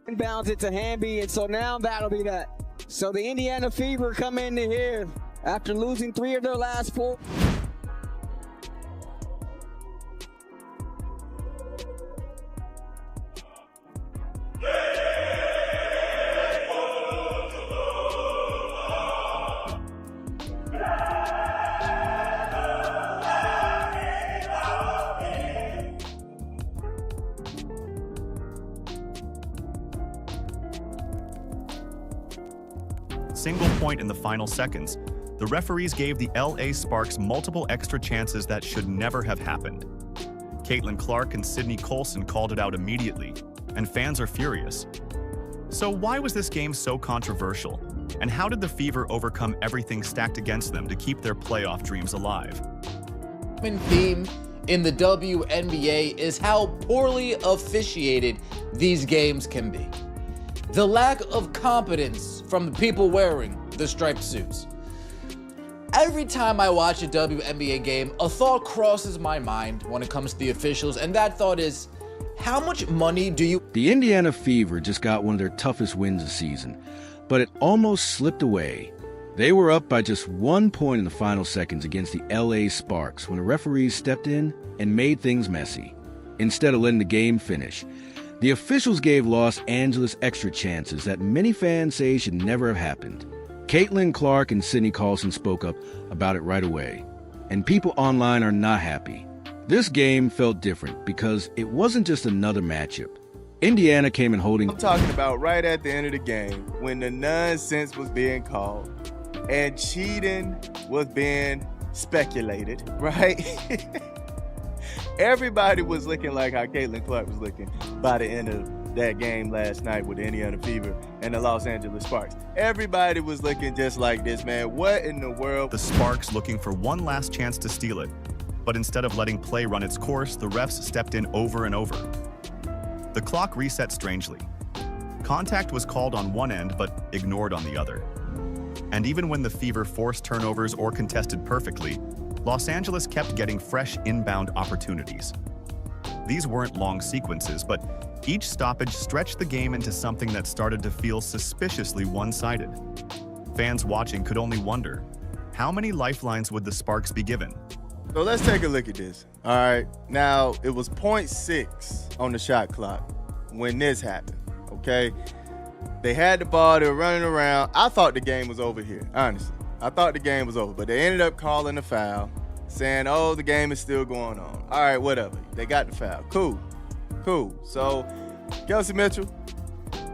Inbounds it to Hamby, and so now that'll be that. So the Indiana Fever come into here after losing 3 of their last 4. Single point in the final seconds, the referees gave the LA Sparks multiple extra chances that should never have happened. Caitlin Clark and Sydney Colson called it out immediately, and fans are furious. So why was this game so controversial? And how did the Fever overcome everything stacked against them to keep their playoff dreams alive? Common theme in the WNBA is how poorly officiated these games can be. The lack of competence from the people wearing the striped suits. Every time I watch a WNBA game, a thought crosses my mind when it comes to the officials, and that thought is, how much money do you... The Indiana Fever just got one of their toughest wins this season, but it almost slipped away. They were up by just 1 point in the final seconds against the LA Sparks when the referees stepped in and made things messy. Instead of letting the game finish, the officials gave Los Angeles extra chances that many fans say should never have happened. Caitlin Clark and Sydney Colson spoke up about it right away, and people online are not happy. This game felt different because it wasn't just another matchup. Indiana came in holding... I'm talking about right at the end of the game when the nonsense was being called and cheating was being speculated, right? Everybody was looking like how Caitlin Clark was looking by the end of that game last night with the Indiana Fever and the Los Angeles Sparks. Everybody was looking just like this, man. What in the world? The Sparks looking for one last chance to steal it, but instead of letting play run its course, the refs stepped in over and over. The clock reset strangely. Contact was called on one end, but ignored on the other. And even when the Fever forced turnovers or contested perfectly, Los Angeles kept getting fresh inbound opportunities. These weren't long sequences, but each stoppage stretched the game into something that started to feel suspiciously one-sided. Fans watching could only wonder, how many lifelines would the Sparks be given? So let's take a look at this. All right, now it was 0.6 on the shot clock when this happened, okay? They had the ball, they were running around. I thought the game was over here, honestly. I thought the game was over, but they ended up calling the foul, saying, oh, the game is still going on. All right, whatever. They got the foul. Cool. So Kelsey Mitchell,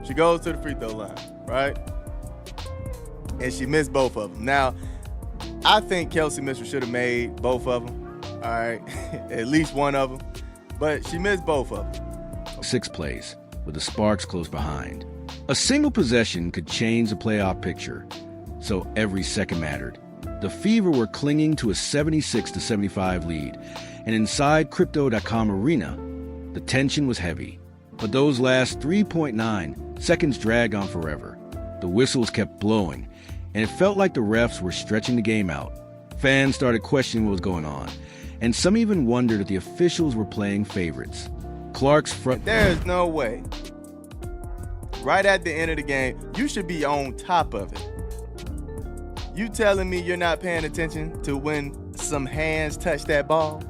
she goes to the free throw line, right? And she missed both of them. Now, I think Kelsey Mitchell should have made both of them, all right? At least one of them. But she missed both of them. 6 plays, with the Sparks close behind. A single possession could change the playoff picture, so every second mattered. The Fever were clinging to a 76-75 lead, and inside Crypto.com Arena, the tension was heavy. But those last 3.9 seconds dragged on forever. The whistles kept blowing, and it felt like the refs were stretching the game out. Fans started questioning what was going on, and some even wondered if the officials were playing favorites. Clark's front... There's no way. Right at the end of the game, you should be on top of it. You telling me you're not paying attention to when some hands touch that ball?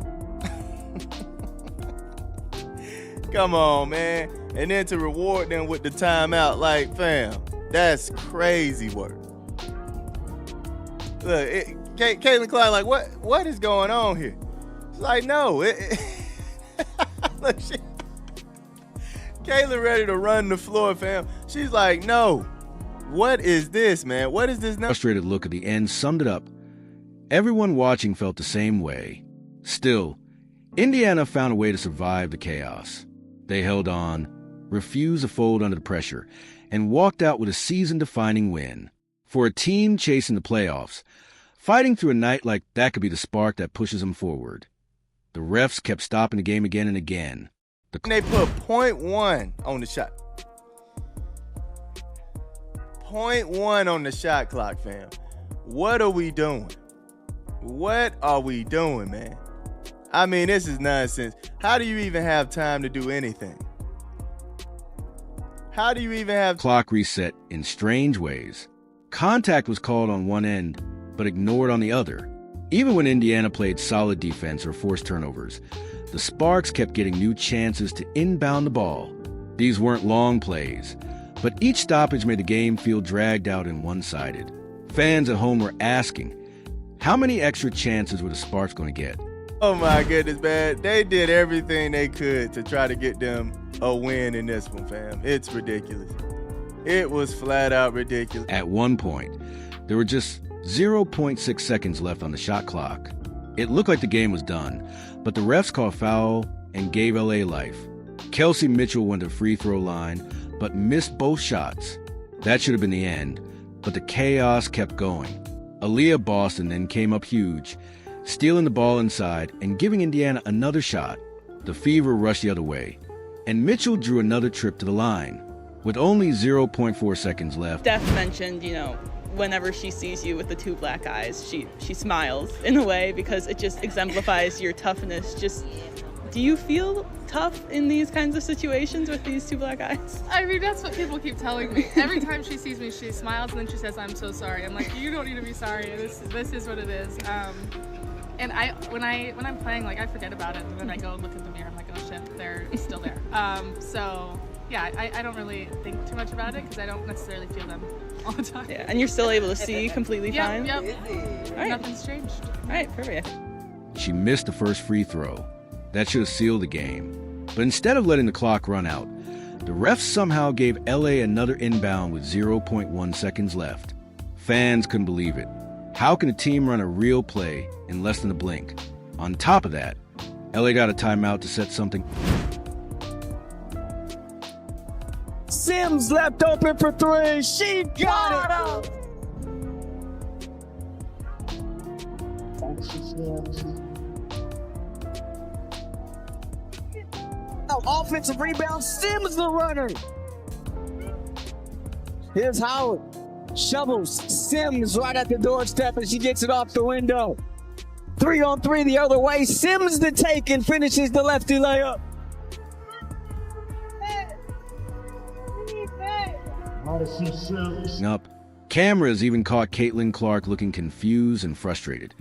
Come on, man. And then to reward them with the timeout, like, fam, that's crazy work. Look, Caitlin Clark, like, what is going on here? She's like, no. Look, Caitlin ready to run the floor, fam. She's like, no. What is this, man? What is this now? Frustrated look at the end summed it up. Everyone watching felt the same way. Still, Indiana found a way to survive the chaos. They held on, refused to fold under the pressure, and walked out with a season-defining win. For a team chasing the playoffs, fighting through a night like that could be the spark that pushes them forward. The refs kept stopping the game again and again. They put 0.1 on the shot. 0.1 on the shot clock, fam. What are we doing? What are we doing, man? I mean, this is nonsense. How do you even have time to do anything? How do you even have Clock reset in strange ways. Contact was called on one end, but ignored on the other. Even when Indiana played solid defense or forced turnovers, the Sparks kept getting new chances to inbound the ball. These weren't long plays, but each stoppage made the game feel dragged out and one-sided. Fans at home were asking, how many extra chances were the Sparks going to get? Oh my goodness, man. They did everything they could to try to get them a win in this one, fam. It's ridiculous. It was flat out ridiculous. At one point, there were just 0.6 seconds left on the shot clock. It looked like the game was done, but the refs called foul and gave LA life. Kelsey Mitchell went to the free throw line, but missed both shots. That should have been the end, but the chaos kept going. Aaliyah Boston then came up huge, stealing the ball inside and giving Indiana another shot. The Fever rushed the other way, and Mitchell drew another trip to the line. With only 0.4 seconds left, Steph mentioned, whenever she sees you with the two black eyes, she smiles in a way because it just exemplifies your toughness. Do you feel tough in these kinds of situations with these two black eyes? I mean, that's what people keep telling me. Every time she sees me, she smiles and then she says, "I'm so sorry." I'm like, you don't need to be sorry. This is what it is. And when I'm playing, I forget about it, and then I go and look in the mirror. I'm like, oh shit, they're still there. So yeah, I don't really think too much about it because I don't necessarily feel them all the time. Yeah, and you're still able to see completely fine? Yep. All right. Nothing's changed. All right, perfect. she missed the first free throw. That should have sealed the game. But instead of letting the clock run out, the refs somehow gave LA another inbound with 0.1 seconds left. Fans couldn't believe it. How can a team run a real play in less than a blink? On top of that, LA got a timeout to set something. Sims left open for three. She got it. Offensive rebound. Sims the runner. Here's Howard. Shovels Sims right at the doorstep, and she gets it off the window. 3-on-3 the other way. Sims the take and finishes the lefty layup. Up. Cameras even caught Caitlin Clark looking confused and frustrated,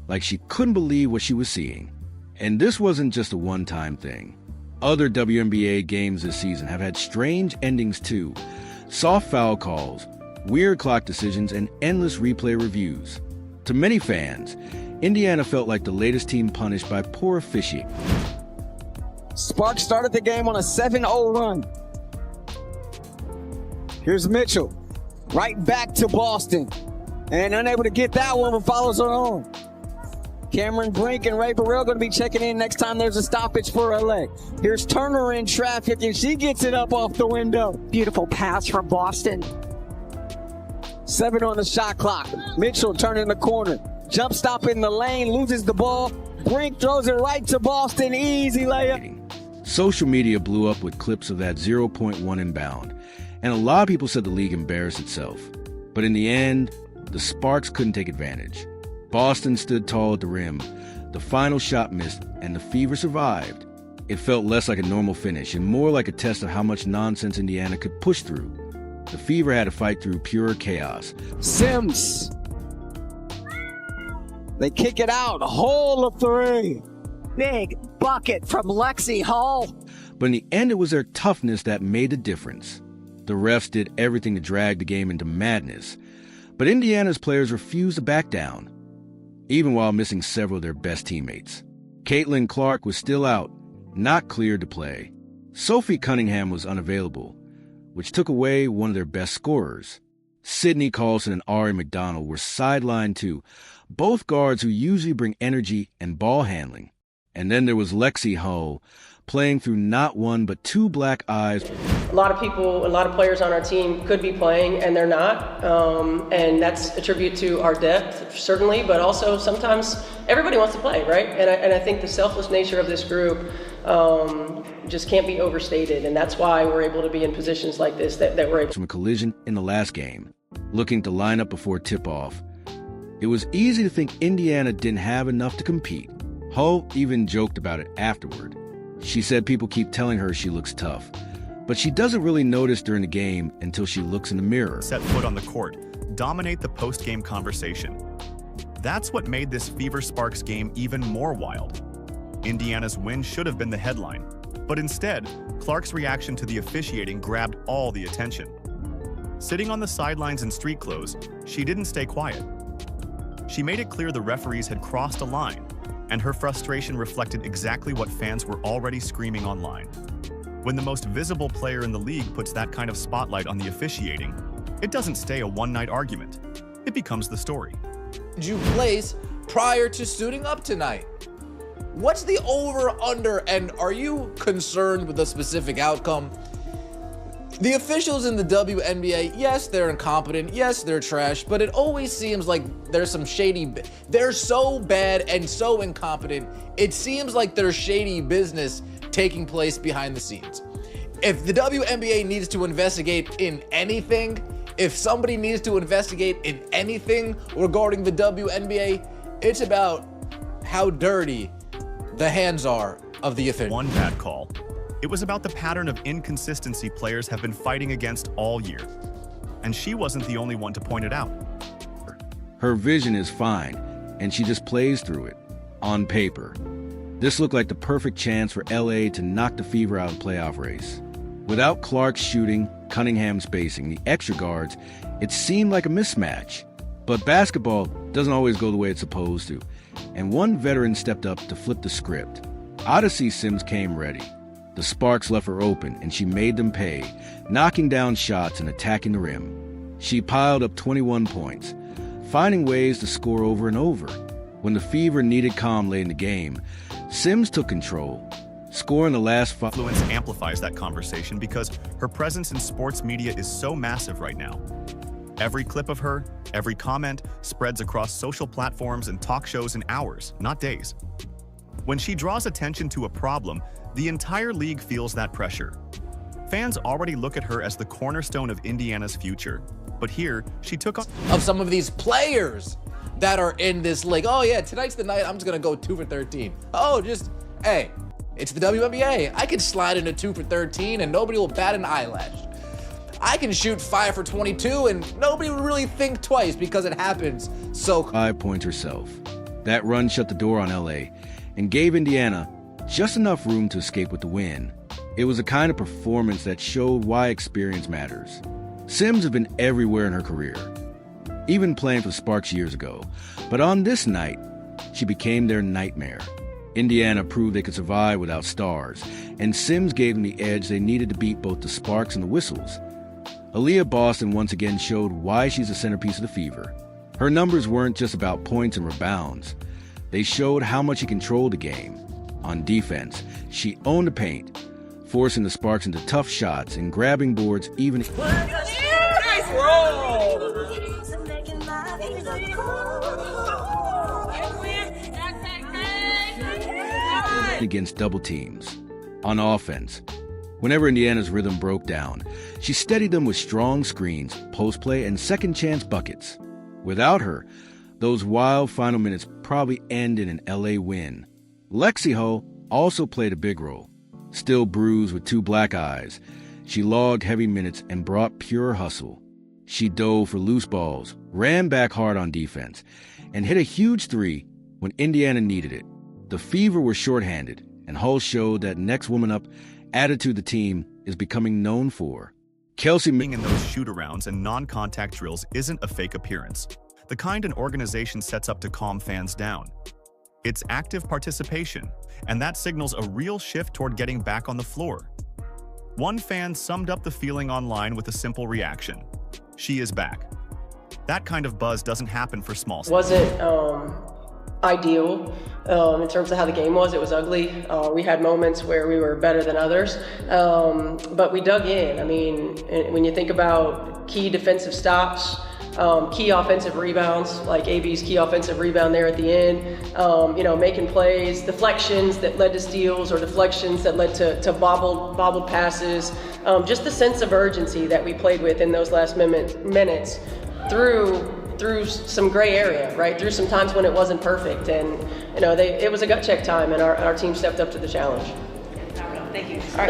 like she couldn't believe what she was seeing. And this wasn't just a one-time thing. Other WNBA games this season have had strange endings too. Soft foul calls, weird clock decisions, and endless replay reviews. To many fans, Indiana felt like the latest team punished by poor officiating. Sparks started the game on a 7-0 run. Here's Mitchell, right back to Boston, and unable to get that one, but follows her on. Cameron Brink and Ray Burrell going to be checking in next time there's a stoppage for LA. Here's Turner in traffic, and she gets it up off the window. Beautiful pass from Boston. 7 on the shot clock. Mitchell turning the corner. Jump stop in the lane, loses the ball. Brink throws it right to Boston. Easy layup. Social media blew up with clips of that 0.1 inbound, and a lot of people said the league embarrassed itself. But in the end, the Sparks couldn't take advantage. Boston stood tall at the rim. The final shot missed, and the Fever survived. It felt less like a normal finish and more like a test of how much nonsense Indiana could push through. The Fever had to fight through pure chaos. Sims. They kick it out. Hole of 3. Big bucket from Lexi Hall. But in the end, it was their toughness that made the difference. The refs did everything to drag the game into madness, but Indiana's players refused to back down, even while missing several of their best teammates. Caitlin Clark was still out, not cleared to play. Sophie Cunningham was unavailable, which took away one of their best scorers. Sydney Carlson and Ari McDonald were sidelined too, both guards who usually bring energy and ball handling. And then there was Lexi Hull, playing through not one but 2 black eyes. A lot of people, a lot of players on our team could be playing and they're not. And that's a tribute to our depth, certainly, but also sometimes everybody wants to play, right? And I think the selfless nature of this group just can't be overstated. And that's why we're able to be in positions like this that we're able. From a collision in the last game, looking to line up before tip-off, it was easy to think Indiana didn't have enough to compete. Hull even joked about it afterward. She said people keep telling her she looks tough, but she doesn't really notice during the game until she looks in the mirror. Set foot on the court, dominate the post-game conversation. That's what made this Fever Sparks game even more wild. Indiana's win should have been the headline, but instead, Clark's reaction to the officiating grabbed all the attention. Sitting on the sidelines in street clothes, she didn't stay quiet. She made it clear the referees had crossed a line, and her frustration reflected exactly what fans were already screaming online. When the most visible player in the league puts that kind of spotlight on the officiating, it doesn't stay a one-night argument. It becomes the story. Did you place prior to suiting up tonight? What's the over/under, and are you concerned with the specific outcome? The officials in the WNBA, yes, they're incompetent, yes, they're trash, but it always seems like there's some shady, they're so bad and so incompetent, it seems like there's shady business taking place behind the scenes. If the WNBA needs to investigate in anything, if somebody needs to investigate in anything regarding the WNBA, it's about how dirty the hands are of the official. One bad call. It was about the pattern of inconsistency players have been fighting against all year. And she wasn't the only one to point it out. Her vision is fine, and she just plays through it. On paper, this looked like the perfect chance for LA to knock the Fever out of the playoff race. Without Clark's shooting, Cunningham's spacing, the extra guards, it seemed like a mismatch. But basketball doesn't always go the way it's supposed to, and one veteran stepped up to flip the script. Odyssey Sims came ready. The Sparks left her open, and she made them pay, knocking down shots and attacking the rim. She piled up 21 points, finding ways to score over and over. When the Fever needed calm late in the game, Sims took control, scoring the last 5. Influence amplifies that conversation because her presence in sports media is so massive right now. Every clip of her, every comment, spreads across social platforms and talk shows in hours, not days. When she draws attention to a problem, the entire league feels that pressure. Fans already look at her as the cornerstone of Indiana's future, but here she took on of some of these players that are in this league. Oh yeah, tonight's the night I'm just gonna go 2 for 13. Oh, hey, it's the WNBA. I can slide into 2 for 13 and nobody will bat an eyelash. I can shoot 5 for 22 and nobody will really think twice because it happens so. 5 points herself. That run shut the door on LA and gave Indiana just enough room to escape with the win. It was a kind of performance that showed why experience matters. Sims has been everywhere in her career, even playing for the Sparks years ago. But on this night, she became their nightmare. Indiana proved they could survive without stars, and Sims gave them the edge they needed to beat both the Sparks and the Whistles. Aaliyah Boston once again showed why she's the centerpiece of the Fever. Her numbers weren't just about points and rebounds. They showed how much she controlled the game. On defense, she owned the paint, forcing the Sparks into tough shots and grabbing boards even against double teams. On offense, whenever Indiana's rhythm broke down, she steadied them with strong screens, post play, and second chance buckets. Without her, those wild final minutes probably end in an LA win. Lexi Ho also played a big role. Still bruised with 2 black eyes, she logged heavy minutes and brought pure hustle. She dove for loose balls, ran back hard on defense, and hit a huge 3 when Indiana needed it. The Fever were shorthanded, and Hull showed that next woman up attitude the team is becoming known for. Kelsey being in those shoot-arounds and non-contact drills isn't a fake appearance. The kind an organization sets up to calm fans down. It's active participation, and that signals a real shift toward getting back on the floor. One fan summed up the feeling online with a simple reaction: she is back. That kind of buzz doesn't happen for small. Wasn't ideal in terms of how the game was. It was ugly. We had moments where we were better than others, but we dug in. I mean, when you think about key defensive stops, key offensive rebounds, like AB's key offensive rebound there at the end, making plays, deflections that led to steals or deflections that led to bobbled passes, just the sense of urgency that we played with in those last minutes through some gray area, right? Through some times when it wasn't perfect, and it was a gut check time, and our team stepped up to the challenge. Thank you. All right.